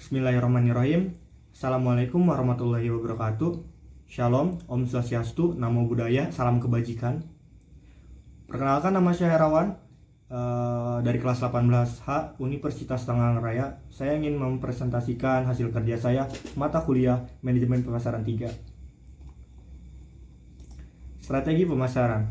Bismillahirrahmanirrahim. Assalamualaikum warahmatullahi wabarakatuh. Shalom, Om Swastiastu, Namo Buddhaya, salam kebajikan. Perkenalkan, nama saya Herawan dari kelas 18H Universitas Tangerang Raya. Saya ingin mempresentasikan hasil kerja saya mata kuliah Manajemen Pemasaran 3. Strategi pemasaran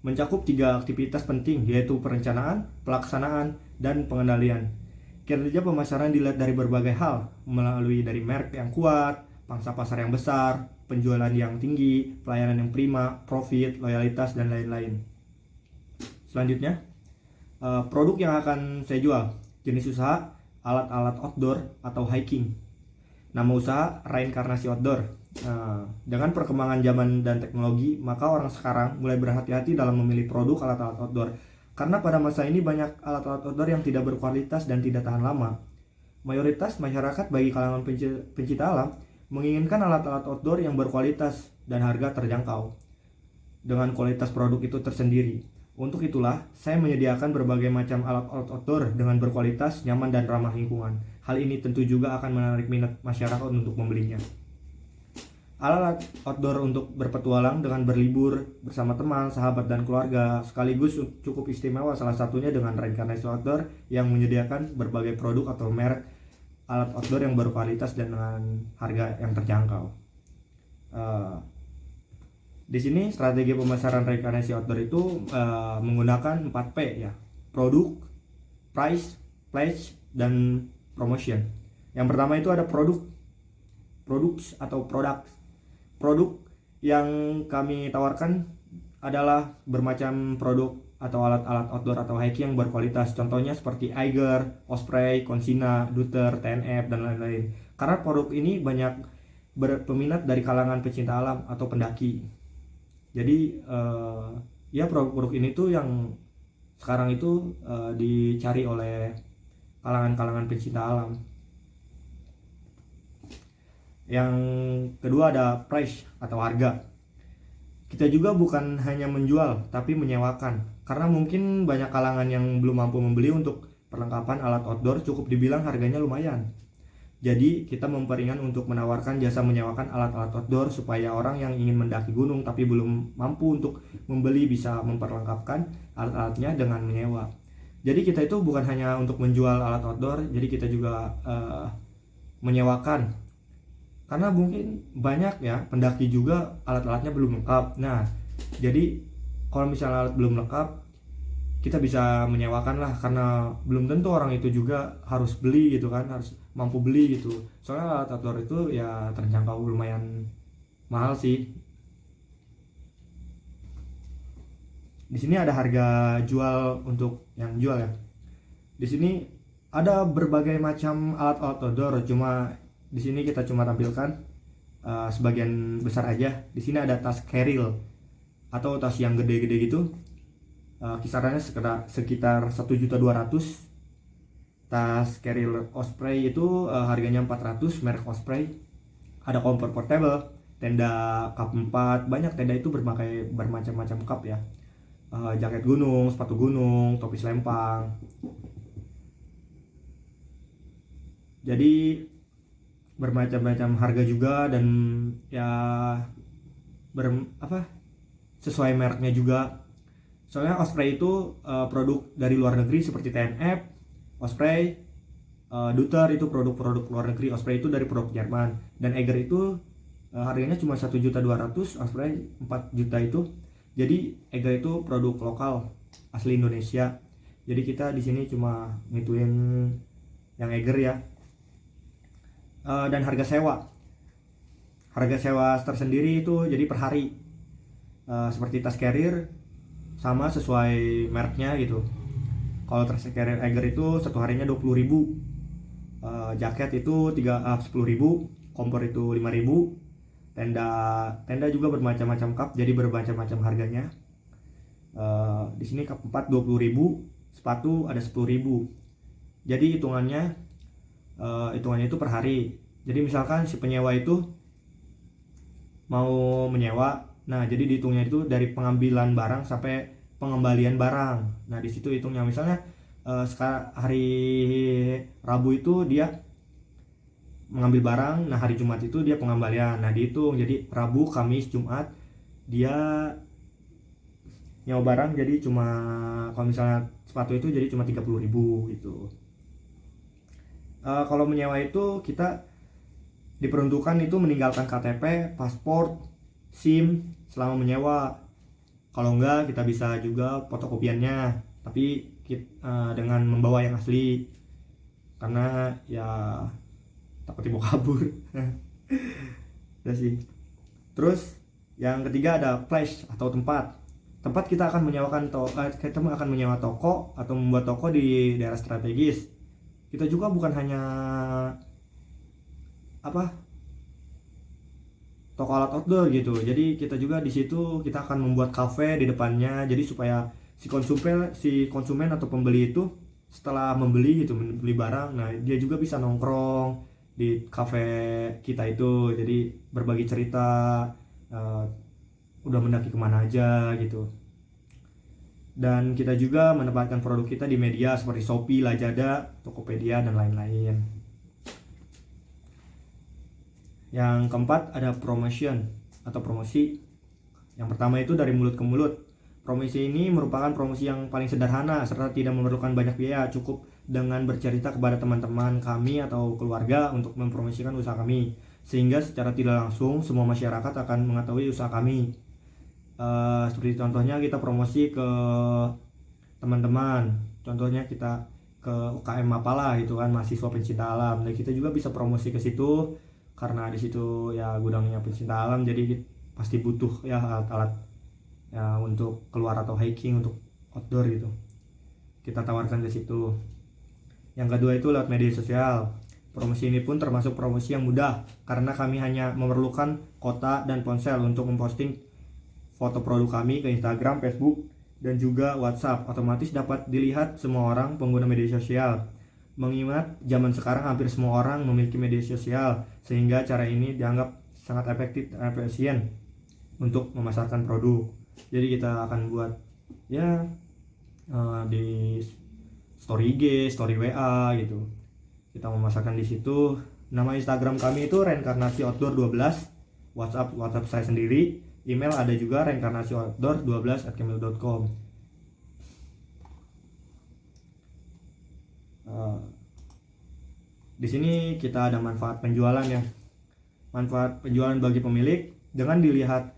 mencakup 3 aktivitas penting, yaitu perencanaan, pelaksanaan, dan pengendalian. Kinerja pemasaran dilihat dari berbagai hal, melalui dari merek yang kuat, pangsa pasar yang besar, penjualan yang tinggi, pelayanan yang prima, profit, loyalitas, dan lain-lain. Selanjutnya, produk yang akan saya jual, jenis usaha, alat-alat outdoor atau hiking. Nama usaha, Reinkarnasi Outdoor. Dengan perkembangan zaman dan teknologi, maka orang sekarang mulai berhati-hati dalam memilih produk alat-alat outdoor. Karena pada masa ini banyak alat-alat outdoor yang tidak berkualitas dan tidak tahan lama. Mayoritas masyarakat bagi kalangan pencinta alam menginginkan alat-alat outdoor yang berkualitas dan harga terjangkau dengan kualitas produk itu tersendiri. Untuk itulah, saya menyediakan berbagai macam alat outdoor dengan berkualitas, nyaman, dan ramah lingkungan. Hal ini tentu juga akan menarik minat masyarakat untuk membelinya. Alat outdoor untuk berpetualang dengan berlibur bersama teman, sahabat, dan keluarga sekaligus cukup istimewa, salah satunya dengan Reinkarnasi Outdoor yang menyediakan berbagai produk atau merek alat outdoor yang berkualitas dan dengan harga yang terjangkau. Di sini strategi pemasaran Reinkarnasi Outdoor itu menggunakan 4P ya: produk, price, place, dan promotion. Yang pertama itu ada produk atau produk. Produk yang kami tawarkan adalah bermacam produk atau alat-alat outdoor atau hiking yang berkualitas. Contohnya seperti Eiger, Osprey, Consina, Dutter, TNF, dan lain-lain. Karena produk ini banyak berpeminat dari kalangan pecinta alam atau pendaki. Jadi ya produk-produk ini tuh yang sekarang itu dicari oleh kalangan-kalangan pecinta alam. Yang kedua ada price atau harga. Kita juga bukan hanya menjual tapi menyewakan, karena mungkin banyak kalangan yang belum mampu membeli. Untuk perlengkapan alat outdoor cukup dibilang harganya lumayan. Jadi kita memperingan untuk menawarkan jasa menyewakan alat-alat outdoor supaya orang yang ingin mendaki gunung tapi belum mampu untuk membeli bisa memperlengkapkan alat-alatnya dengan menyewa. Jadi kita itu bukan hanya untuk menjual alat outdoor, jadi kita juga menyewakan. Karena mungkin banyak ya pendaki juga alat-alatnya belum lengkap. Nah, jadi kalau misalnya alat belum lengkap, kita bisa menyewakan lah, karena belum tentu orang itu juga harus beli gitu kan, harus mampu beli gitu. Soalnya alat outdoor itu ya terjangkau, lumayan mahal sih. Di sini ada harga jual untuk yang jual ya. Di sini ada berbagai macam alat outdoor, cuma di sini kita cuma tampilkan sebagian besar aja. Di sini ada tas Keril atau tas yang gede-gede gitu. Kisarannya sekitar 1.200.000. Tas Keril Osprey itu harganya 400, merek Osprey. Ada kompor portable, tenda cup 4, banyak tenda itu bermacam-macam cup ya. Jaket gunung, sepatu gunung, topi selempang. Jadi bermacam-macam harga juga, dan ya sesuai mereknya juga. Soalnya Osprey itu produk dari luar negeri seperti TNF, Osprey, Dutter itu produk-produk luar negeri. Osprey itu dari produk Jerman, dan Eiger itu harganya cuma 1.200.000, Osprey 4 juta itu. Jadi Eiger itu produk lokal asli Indonesia. Jadi kita di sini cuma ngituin yang Eiger ya. Dan harga sewa tersendiri itu jadi per hari. Seperti tas carrier sama sesuai mereknya gitu. Kalau tas carrier Eiger itu satu harinya 20.000, jaket itu 10.000, kompor itu 5.000, tenda juga bermacam-macam cup, jadi bermacam-macam harganya. Di sini cup 4 20.000, sepatu ada 10.000. Jadi hitungannya itu per hari. Jadi misalkan si penyewa itu mau menyewa, nah jadi dihitungnya itu dari pengambilan barang sampai pengembalian barang. Nah di situ hitungnya, misalnya hari Rabu itu dia mengambil barang. Nah, hari Jumat itu dia pengembalian. Nah, dihitung jadi Rabu, Kamis, Jumat dia nyewa barang, jadi cuma kalau misalnya sepatu itu jadi cuma 30.000 gitu. Kalau menyewa itu kita diperuntukkan itu meninggalkan KTP, paspor, SIM selama menyewa. Kalau enggak kita bisa juga fotokopiannya, tapi dengan membawa yang asli, karena ya takut dibawa kabur. Udah sih. Terus yang ketiga ada place atau tempat. Tempat kita akan kita akan menyewa toko atau membuat toko di daerah strategis. Kita juga bukan hanya toko alat outdoor gitu. Jadi kita juga di situ kita akan membuat cafe di depannya. Jadi supaya si konsumen atau pembeli itu setelah membeli barang, nah dia juga bisa nongkrong di cafe kita itu. Jadi berbagi cerita, udah mendaki kemana aja gitu. Dan kita juga menempatkan produk kita di media seperti Shopee, Lazada, Tokopedia, dan lain-lain. Yang keempat ada promotion atau promosi. Yang pertama itu dari mulut ke mulut. Promosi ini merupakan promosi yang paling sederhana serta tidak memerlukan banyak biaya. Cukup dengan bercerita kepada teman-teman kami atau keluarga untuk mempromosikan usaha kami, sehingga secara tidak langsung semua masyarakat akan mengetahui usaha kami. Seperti contohnya kita promosi ke teman-teman, contohnya kita ke UKM apalah gitu kan, mahasiswa pencinta alam. Dan kita juga bisa promosi ke situ karena di situ ya gudangnya pencinta alam, jadi pasti butuh ya alat-alat ya untuk keluar atau hiking, untuk outdoor gitu. Kita tawarkan ke situ. Yang kedua itu lewat media sosial. Promosi ini pun termasuk promosi yang mudah karena kami hanya memerlukan kuota dan ponsel untuk memposting foto produk kami ke Instagram, Facebook, dan juga WhatsApp. Otomatis dapat dilihat semua orang pengguna media sosial. Mengingat zaman sekarang hampir semua orang memiliki media sosial, sehingga cara ini dianggap sangat efektif dan efisien untuk memasarkan produk. Jadi kita akan buat ya di story IG, story WA gitu. Kita memasarkan di situ. Nama Instagram kami itu Reinkarnasi Outdoor 12, WhatsApp saya sendiri, email ada juga reinkarnasioutdoor12@gmail.com. Di sini kita ada manfaat penjualan ya. Manfaat penjualan bagi pemilik dengan melihat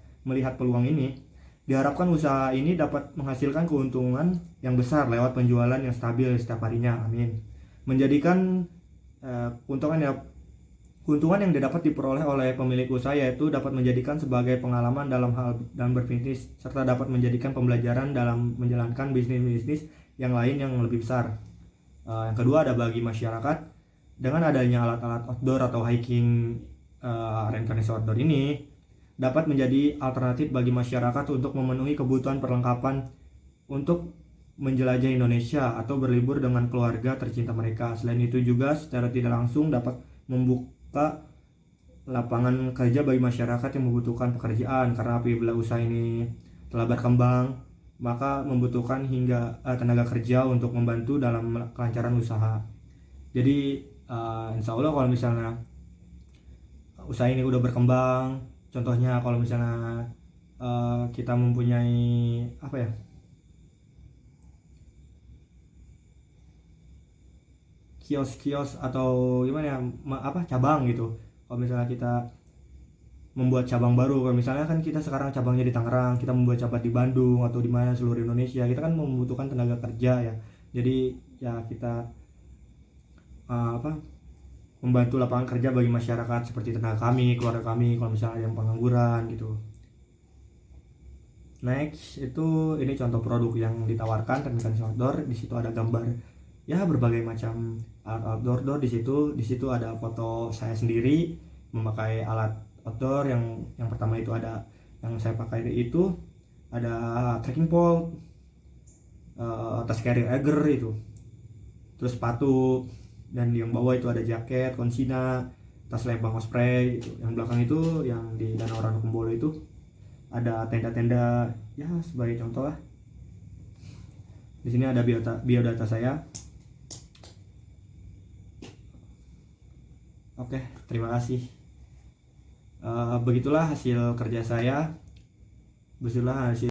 peluang ini, diharapkan usaha ini dapat menghasilkan keuntungan yang besar lewat penjualan yang stabil setiap harinya. Amin. Menjadikan keuntungan yang didapat diperoleh oleh pemilik usaha yaitu dapat menjadikan sebagai pengalaman dalam berbisnis, serta dapat menjadikan pembelajaran dalam menjalankan bisnis yang lain yang lebih besar. Yang kedua ada bagi masyarakat. Dengan adanya alat-alat outdoor atau hiking, reinkarnasi outdoor ini dapat menjadi alternatif bagi masyarakat untuk memenuhi kebutuhan perlengkapan untuk menjelajah Indonesia atau berlibur dengan keluarga tercinta mereka. Selain itu juga secara tidak langsung dapat membuka lapangan kerja bagi masyarakat yang membutuhkan pekerjaan, karena apabila usaha ini telah berkembang maka membutuhkan hingga tenaga kerja untuk membantu dalam kelancaran usaha. Jadi insya Allah kalau misalnya usaha ini udah berkembang, contohnya kalau misalnya kita mempunyai kios-kios atau gimana ya, cabang gitu. Kalau misalnya kita membuat cabang baru, kalau misalnya kan kita sekarang cabangnya di Tangerang, kita membuat cabang di Bandung atau di mana seluruh Indonesia, kita kan membutuhkan tenaga kerja ya. Jadi ya kita membantu lapangan kerja bagi masyarakat seperti tenaga kami, keluarga kami kalau misalnya yang pengangguran gitu. Next itu ini contoh produk yang ditawarkan Reinkarnasi Outdoor. Di situ ada gambar ya berbagai macam alat outdoor. Di situ ada foto saya sendiri memakai alat outdoor. Yang pertama itu ada yang saya pakai itu ada trekking pole, tas carrier Eiger itu, terus sepatu, dan yang bawah itu ada jaket Konsina, tas lempang osprey gitu. Yang belakang itu yang di Danau Ranokumbolo itu ada tenda-tenda ya sebagai contoh lah. Di sini ada biodata saya. Oke, terima kasih. Begitulah hasil kerja saya. Begitulah hasil